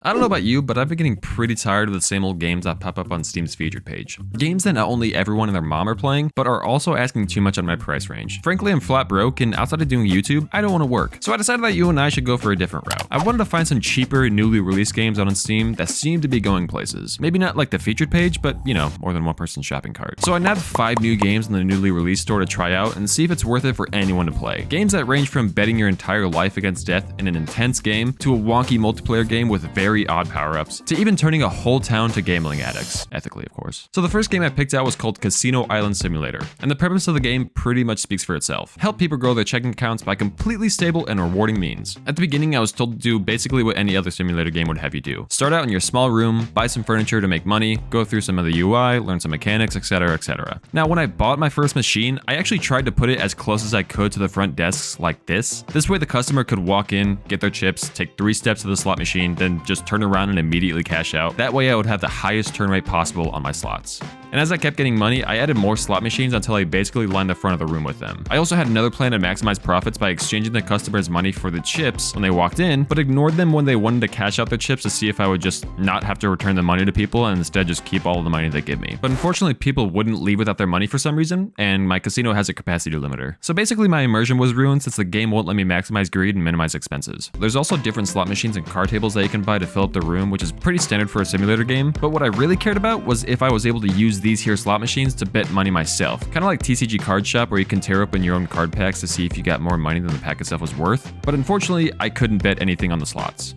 I don't know about you, but I've been getting pretty tired of the same old games that pop up on Steam's featured page. Games that not only everyone and their mom are playing, but are also asking too much on my price range. Frankly, I'm flat broke, and outside of doing YouTube, I don't want to work. So I decided that you and I should go for a different route. I wanted to find some cheaper, newly released games on Steam that seem to be going places. Maybe not like the featured page, but you know, more than one person's shopping cart. So I nabbed 5 new games in the newly released store to try out and see if it's worth it for anyone to play. Games that range from betting your entire life against death in an intense game, to a wonky multiplayer game with very odd power-ups, to even turning a whole town to gambling addicts. Ethically, of course. So the first game I picked out was called Casino Island Simulator, and the premise of the game pretty much speaks for itself. Help people grow their checking accounts by completely stable and rewarding means. At the beginning, I was told to do basically what any other simulator game would have you do. Start out in your small room, buy some furniture to make money, go through some of the UI, learn some mechanics, etc, etc. Now, when I bought my first machine, I actually tried to put it as close as I could to the front desks like this. This way the customer could walk in, get their chips, take 3 steps to the slot machine, then just turn around and immediately cash out. That way I would have the highest turn rate possible on my slots. And as I kept getting money, I added more slot machines until I basically lined the front of the room with them. I also had another plan to maximize profits by exchanging the customer's money for the chips when they walked in, but ignored them when they wanted to cash out their chips to see if I would just not have to return the money to people and instead just keep all of the money they give me. But unfortunately, people wouldn't leave without their money for some reason, and my casino has a capacity limiter. So basically my immersion was ruined since the game won't let me maximize greed and minimize expenses. There's also different slot machines and card tables that you can buy to fill up the room, which is pretty standard for a simulator game, but what I really cared about was if I was able to use these here slot machines to bet money myself. Kind of like TCG Card Shop, where you can tear open your own card packs to see if you got more money than the pack itself was worth. But unfortunately, I couldn't bet anything on the slots.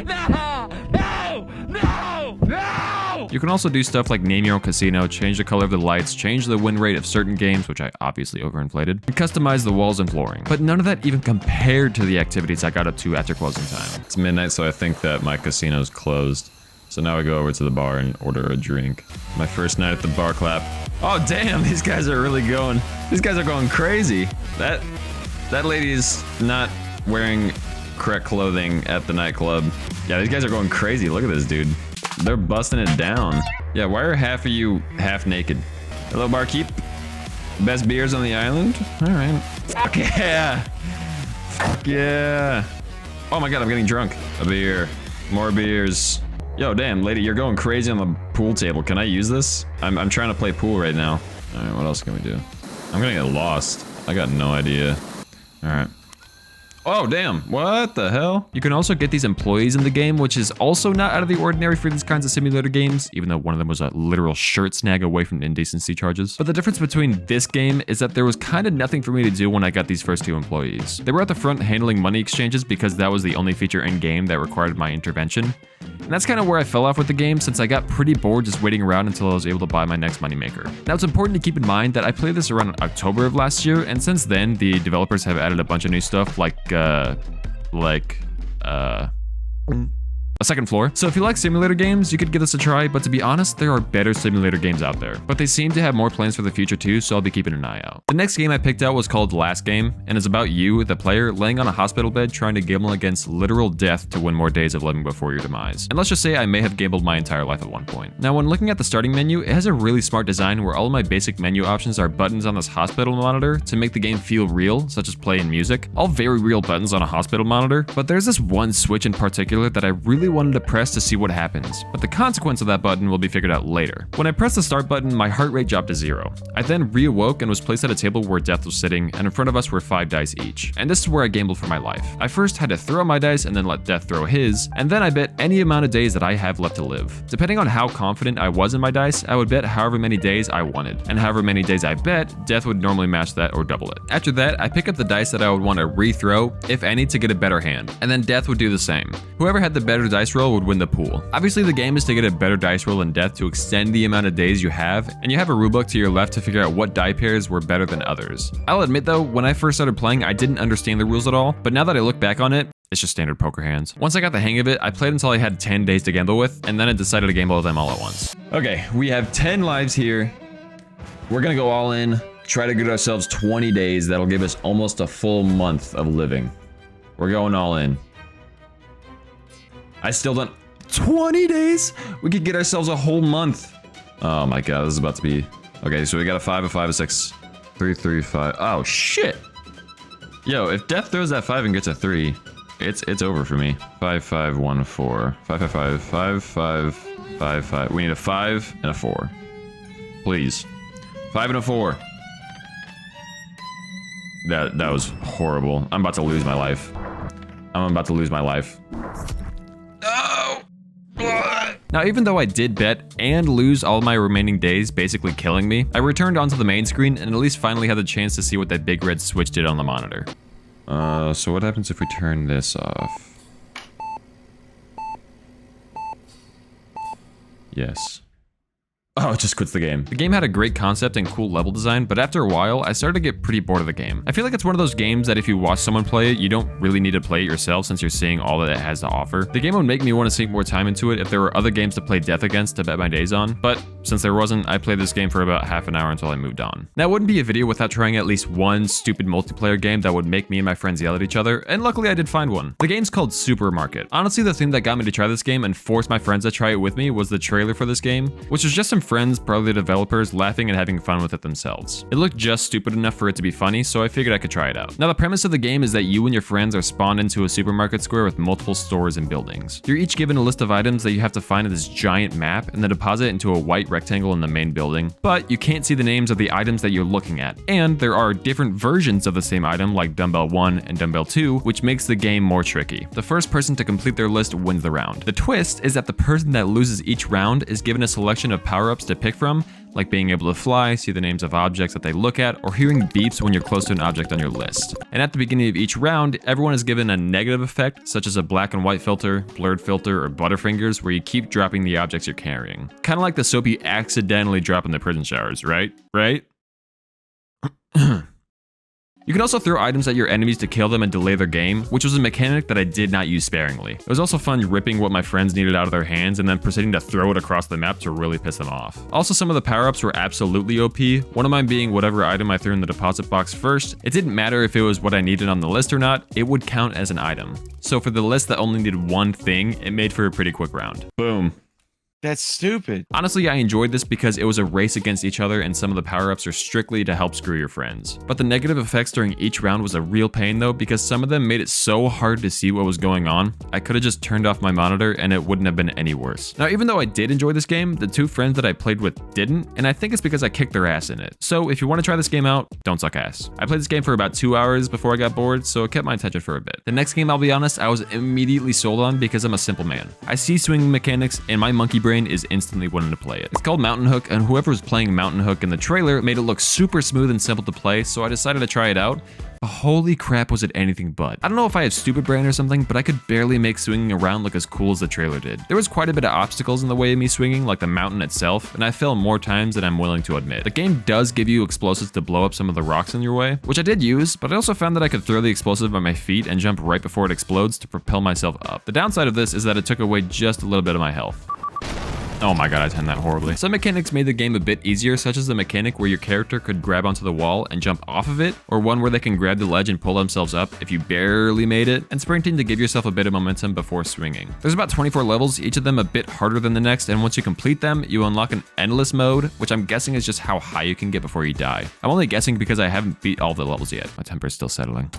No! You can also do stuff like name your own casino, change the color of the lights, change the win rate of certain games, which I obviously overinflated, and customize the walls and flooring. But none of that even compared to the activities I got up to after closing time. It's midnight, so I think that my casino's closed. So now I go over to the bar and order a drink. My first night at the bar clap. Oh damn, these guys are really going. These guys are going crazy. That lady's not wearing correct clothing at the nightclub. Yeah, these guys are going crazy. Look at this dude. They're busting it down. Yeah, why are half of you half naked? Hello, barkeep. Best beers on the island? All right. Fuck yeah. Fuck yeah. Oh my god, I'm getting drunk. A beer. More beers. Yo, damn, lady, you're going crazy on the pool table. Can I use this? I'm trying to play pool right now. All right, what else can we do? I'm gonna get lost. I got no idea. All right. Oh, damn. What the hell? You can also get these employees in the game, which is also not out of the ordinary for these kinds of simulator games, even though one of them was a literal shirt snag away from indecency charges. But the difference between this game is that there was kind of nothing for me to do when I got these first 2 employees. They were at the front handling money exchanges because that was the only feature in game that required my intervention. And that's kind of where I fell off with the game, since I got pretty bored just waiting around until I was able to buy my next moneymaker. Now, it's important to keep in mind that I played this around October of last year, and since then, the developers have added a bunch of new stuff like a second floor. So if you like simulator games, you could give this a try, but to be honest, there are better simulator games out there. But they seem to have more plans for the future too, so I'll be keeping an eye out. The next game I picked out was called Last Game, and is about you, the player, laying on a hospital bed trying to gamble against literal death to win more days of living before your demise. And let's just say I may have gambled my entire life at one point. Now, when looking at the starting menu, it has a really smart design where all of my basic menu options are buttons on this hospital monitor to make the game feel real, such as play and music. All very real buttons on a hospital monitor, but there's this one switch in particular that I really wanted to press to see what happens, but the consequence of that button will be figured out later. When I pressed the start button, my heart rate dropped to 0. I then reawoke and was placed at a table where death was sitting, and in front of us were 5 dice each. And this is where I gambled for my life. I first had to throw my dice and then let death throw his, and then I bet any amount of days that I have left to live. Depending on how confident I was in my dice, I would bet however many days I wanted, and however many days I bet, death would normally match that or double it. After that, I pick up the dice that I would want to rethrow, if any, to get a better hand, and then death would do the same. Whoever had the better dice roll would win the pool. Obviously, the game is to get a better dice roll than death to extend the amount of days you have, and you have a rulebook to your left to figure out what die pairs were better than others. I'll admit though, when I first started playing, I didn't understand the rules at all, but now that I look back on it, it's just standard poker hands. Once I got the hang of it, I played until I had 10 days to gamble with, and then I decided to gamble with them all at once. Okay, we have 10 lives here. We're gonna go all in, try to get ourselves 20 days. That'll give us almost a full month of living. We're going all in. I still don't... 20 days? We could get ourselves a whole month. Oh my god, this is about to be... Okay, so we got a 5, a 5, a 6. 3, 3, 5. Oh shit! Yo, if death throws that 5 and gets a 3, It's over for me. 5514. 555 5555. We need a 5 and a 4. Please. 5 and a 4. That was horrible. I'm about to lose my life. I'm about to lose my life. No! Now, even though I did bet and lose all my remaining days, basically killing me, I returned onto the main screen and at least finally had the chance to see what that big red switch did on the monitor. So what happens if we turn this off? Yes. Oh, it just quits the game. The game had a great concept and cool level design, but after a while, I started to get pretty bored of the game. I feel like it's one of those games that if you watch someone play it, you don't really need to play it yourself since you're seeing all that it has to offer. The game would make me want to sink more time into it if there were other games to play death against to bet my days on, but since there wasn't, I played this game for about half an hour until I moved on. Now, it wouldn't be a video without trying at least one stupid multiplayer game that would make me and my friends yell at each other, and luckily I did find one. The game's called Supermarket. Honestly, the thing that got me to try this game and forced my friends to try it with me was the trailer for this game, which was just some friends, probably the developers, laughing and having fun with it themselves. It looked just stupid enough for it to be funny, so I figured I could try it out. Now, the premise of the game is that you and your friends are spawned into a supermarket square with multiple stores and buildings. You're each given a list of items that you have to find in this giant map and then deposit into a white rectangle in the main building, but you can't see the names of the items that you're looking at, and there are different versions of the same item like Dumbbell 1 and Dumbbell 2, which makes the game more tricky. The first person to complete their list wins the round. The twist is that the person that loses each round is given a selection of power-ups to pick from, like being able to fly, see the names of objects that they look at, or hearing beeps when you're close to an object on your list. And at the beginning of each round, everyone is given a negative effect, such as a black and white filter, blurred filter, or butterfingers, where you keep dropping the objects you're carrying. Kind of like the soap you accidentally drop in the prison showers, right? Right? You can also throw items at your enemies to kill them and delay their game, which was a mechanic that I did not use sparingly. It was also fun ripping what my friends needed out of their hands and then proceeding to throw it across the map to really piss them off. Also, some of the power-ups were absolutely OP, one of mine being whatever item I threw in the deposit box first. It didn't matter if it was what I needed on the list or not, it would count as an item. So for the list that only needed one thing, it made for a pretty quick round. Boom. That's stupid. Honestly, I enjoyed this because it was a race against each other and some of the power-ups are strictly to help screw your friends. But the negative effects during each round was a real pain though, because some of them made it so hard to see what was going on. I could have just turned off my monitor and it wouldn't have been any worse. Now, even though I did enjoy this game, the two friends that I played with didn't, and I think it's because I kicked their ass in it. So if you want to try this game out, don't suck ass. I played this game for about 2 hours before I got bored, so it kept my attention for a bit. The next game, I'll be honest, I was immediately sold on because I'm a simple man. I see swinging mechanics and my monkey brain is instantly wanting to play it. It's called Mountain Hook, and whoever was playing Mountain Hook in the trailer made it look super smooth and simple to play, so I decided to try it out. But holy crap, was it anything but. I don't know if I have stupid brain or something, but I could barely make swinging around look as cool as the trailer did. There was quite a bit of obstacles in the way of me swinging, like the mountain itself, and I fell more times than I'm willing to admit. The game does give you explosives to blow up some of the rocks in your way, which I did use, but I also found that I could throw the explosive at my feet and jump right before it explodes to propel myself up. The downside of this is that it took away just a little bit of my health. Oh my god, I timed that horribly. Some mechanics made the game a bit easier, such as the mechanic where your character could grab onto the wall and jump off of it, or one where they can grab the ledge and pull themselves up if you barely made it, and sprinting to give yourself a bit of momentum before swinging. There's about 24 levels, each of them a bit harder than the next, and once you complete them, you unlock an endless mode, which I'm guessing is just how high you can get before you die. I'm only guessing because I haven't beat all the levels yet. My temper's still settling.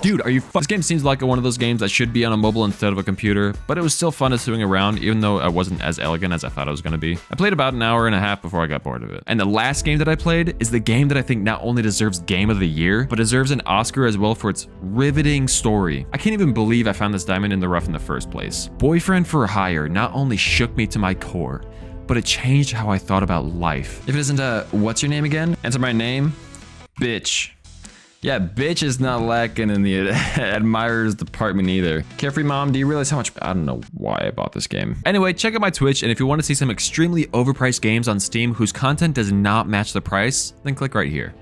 Dude, are you This game seems like one of those games that should be on a mobile instead of a computer, but it was still fun to swing around, even though it wasn't as elegant as I thought it was going to be. I played about an hour and a half before I got bored of it. And the last game that I played is the game that I think not only deserves Game of the Year, but deserves an Oscar as well for its riveting story. I can't even believe I found this diamond in the rough in the first place. Boyfriend for Hire not only shook me to my core, but it changed how I thought about life. If it isn't what's your name again? Enter my name, bitch. Yeah, bitch is not lacking in the admirers department either. Carefree Mom, do you realize how much... I don't know why I bought this game. Anyway, check out my Twitch, and if you want to see some extremely overpriced games on Steam whose content does not match the price, then click right here.